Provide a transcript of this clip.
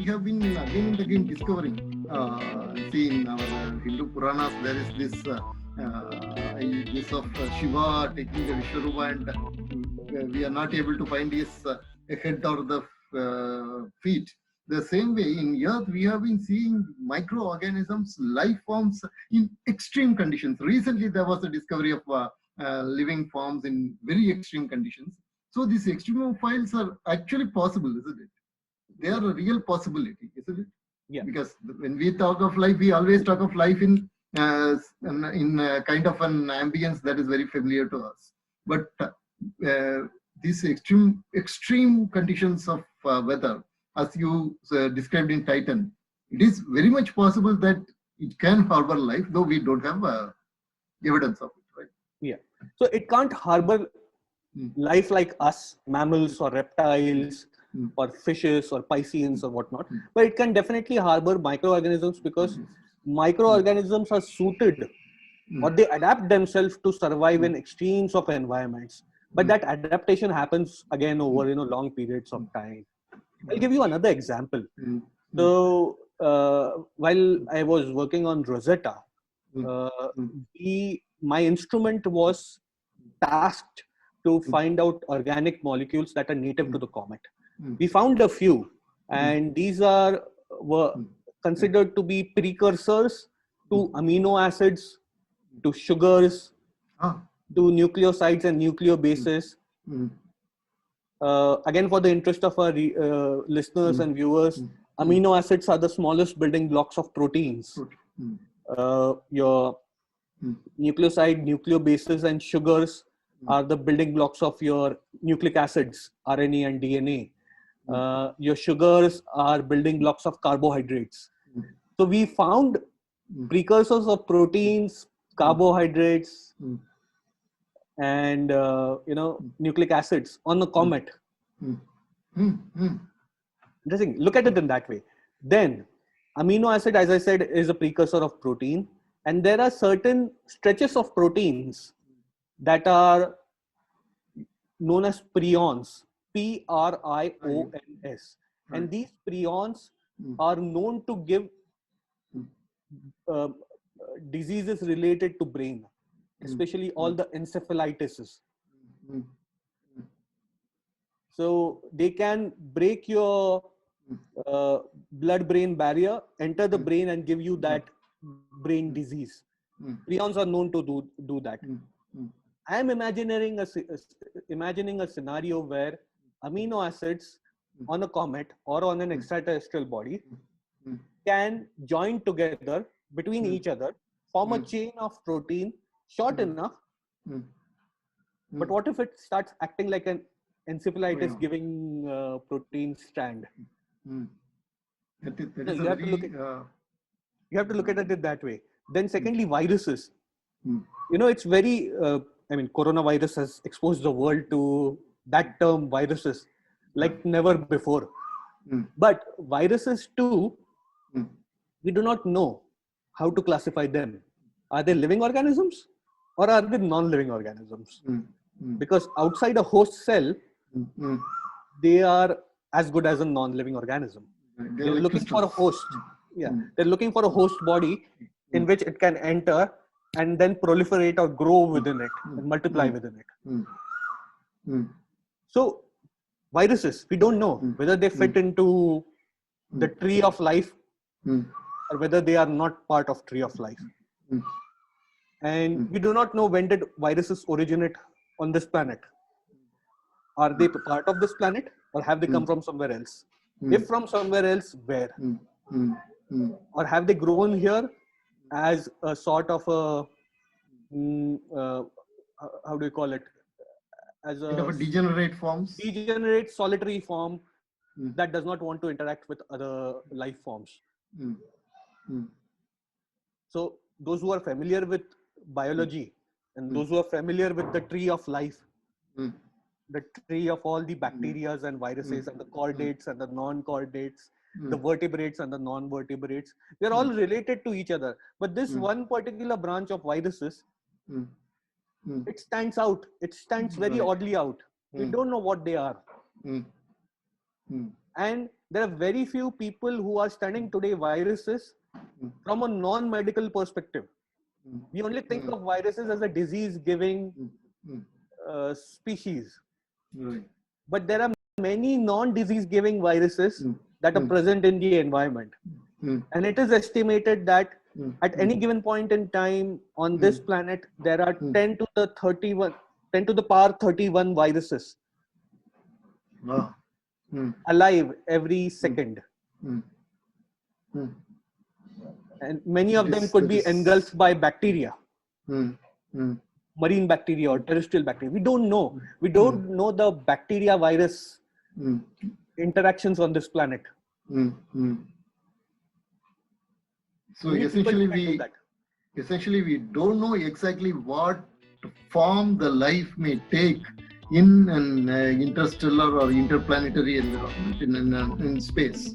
have been again and again discovering. See, in our Hindu Puranas, there is this of Shiva taking the Vishwarupa, and we are not able to find his head or the feet. The same way in Earth, we have been seeing microorganisms, life forms in extreme conditions. Recently, there was a discovery of living forms in very extreme conditions. So these extremophiles are actually possible, isn't it? They are a real possibility, isn't it? Yeah. Because when we talk of life, we always talk of life in kind of an ambience that is very familiar to us. But these extreme conditions of weather, as you described in Titan, it is very much possible that it can harbor life, though we don't have evidence of it, right? Yeah. So it can't harbor life like us, mammals or reptiles or fishes or pisceans or whatnot, but it can definitely harbor microorganisms because microorganisms are suited or they adapt themselves to survive in extremes of environments. But that adaptation happens again over long periods of time. I'll give you another example. So while I was working on Rosetta, my instrument was tasked to find out organic molecules that are native to the comet. We found a few, and these were considered to be precursors to amino acids, to sugars, to nucleosides and nucleobases. Again, for the interest of our listeners and viewers, amino acids are the smallest building blocks of proteins. Your nucleoside, nucleobases, and sugars are the building blocks of your nucleic acids, RNA and DNA. Your sugars are building blocks of carbohydrates. So we found precursors of proteins, carbohydrates, and nucleic acids on the comet. Interesting. Look at it in that way. Then amino acid, as I said, is a precursor of protein, and there are certain stretches of proteins that are known as prions, Prions, and these prions are known to give diseases related to brain, especially all the encephalitises. So they can break your blood-brain barrier, enter the brain, and give you that brain disease. Prions are known to do that. I am imagining a scenario where amino acids on a comet or on an extraterrestrial body can join together between each other, form a chain of protein short enough. But what if it starts acting like an encephalitis giving protein strand? You have to look at it that way. Then secondly, viruses. It's very, coronavirus has exposed the world to that term viruses like never before. But viruses too, we do not know how to classify them. Are they living organisms or are they non-living organisms? Because outside a host cell, they are as good as a non-living organism. They're like looking for a host. They're looking for a host body in which it can enter and then proliferate or grow within it and multiply within it. So viruses, we don't know whether they fit into the tree of life or whether they are not part of tree of life. And we do not know when did viruses originate on this planet. Are they part of this planet or have they come from somewhere else? If from somewhere else, where? Or have they grown here as a sort of a, how do you call it? As kind of a degenerate forms? Degenerate solitary form that does not want to interact with other life forms. So those who are familiar with biology and those who are familiar with the tree of life, the tree of all the bacteria and viruses and the chordates and the non-chordates, the vertebrates and the non-vertebrates, they're all related to each other. But this one particular branch of viruses, it stands out. It stands very oddly out. We don't know what they are. And there are very few people who are studying today viruses from a non-medical perspective. We only think of viruses as a disease-giving species. Right. But there are many non-disease-giving viruses that are present in the environment. And it is estimated that at any given point in time on this planet, there are 10 to the power 31 viruses alive every second. And many of them could be engulfed by bacteria, marine bacteria or terrestrial bacteria. We don't know. We don't know the bacteria virus interactions on this planet. So essentially we don't know exactly what form the life may take in an interstellar or interplanetary environment, in space.